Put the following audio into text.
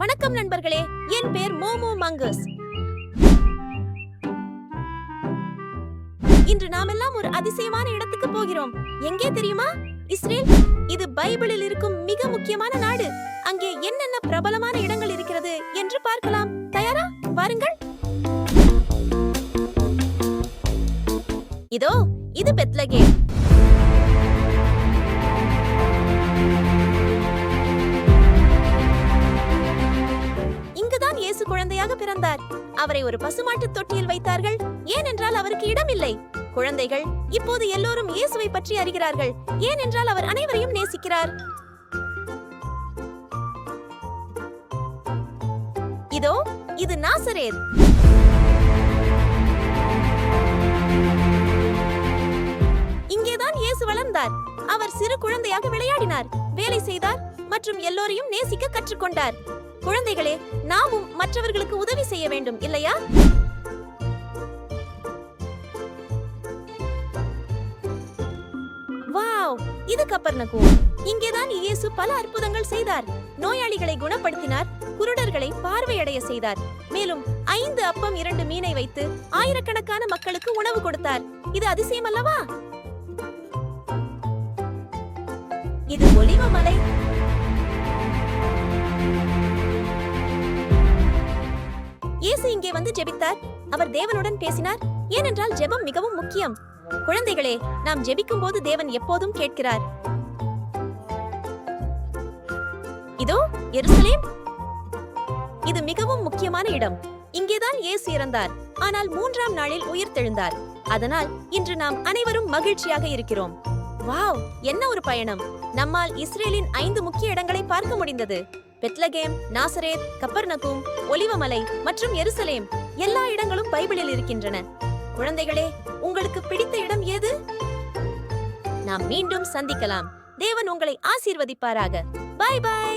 வணக்கம் நண்பர்களே, என் பேர் மோமோ மங்கஸ். இன்று நாமெல்லாம் ஒரு அதிசயமான இடத்துக்கு போகிறோம். எங்கே தெரியுமா? இஸ்ரேல். இது பைபிளில் இருக்கும் மிக முக்கியமான நாடு. அங்கே என்னென்ன பிரபலமான இடங்கள் இருக்கிறது என்று பார்க்கலாம். தயாரா? வாருங்கள். இதோ இது பெத்லகேம். இங்குதான் இயேசு குழந்தையாக பிறந்தார். அவரை ஒரு பசுமாட்டு தொட்டியில் வைத்தார்கள். ஏனென்றால் அவருக்கு இடமில்லை. குழந்தைகள் இப்போது எல்லோரும் இயேசுவை பற்றி அறிகிறார்கள். ஏனென்றால் அவர் அனைவரையும் நேசிக்கிறார். இதோ இது நாசரேத். இங்கேதான் இயேசு வளர்ந்தார். அவர் சிறு குழந்தையாக விளையாடினார், வேலை செய்தார் மற்றும் எல்லோரையும் நேசிக்க கற்றுக்கொண்டார். குழந்தைகளே, நாமும் மற்றவர்களுக்கு உதவி செய்ய வேண்டும், இல்லையா? வாவ், இது கப்பர்நகூம். இங்கேதான் இயேசு பல அற்புதங்கள் செய்தார். நோயாளிகளை குணப்படுத்தினார், குருடர்களை பார்வையடைய செய்தார். மேலும் 5 அப்பம் 2 மீனை வைத்து ஆயிரக்கணக்கான மக்களுக்கு உணவு கொடுத்தார். இது அதிசயம் அல்லவா? இது ஒலிவ மலை. இயேசு இங்கே வந்து ஜெபித்தார். அவர் தேவனுடன் பேசினார். ஏனென்றால் ஜெபம் மிகவும் முக்கியம். குழந்தைகளே, நாம் ஜெபிக்கும் போது தேவன் எப்போதும் கேட்கிறார். இதோ எருசலேம். இது மிகவும் முக்கியமான இடம். இங்கேதான் இயேசு இறந்தார். ஆனால் 3ஆம் நாளில் உயிர்த்தெழுந்தார். அதனால் இன்று நாம் அனைவரும் மகிழ்ச்சியாக இருக்கிறோம். வாவ், என்ன ஒரு பயணம்! நம்மால் இஸ்ரேலின் 5 முக்கிய இடங்களை பார்க்க முடிந்தது. பெத்லகேம், நாசரேத், கப்பர்நகூம், ஒலிவமலை மற்றும் எருசலேம். எல்லா இடங்களும் பைபிளில் இருக்கின்றன. குழந்தைகளே, உங்களுக்கு பிடித்த இடம் எது? நாம் மீண்டும் சந்திக்கலாம். தேவன் உங்களை ஆசீர்வதிப்பாராக. Bye by.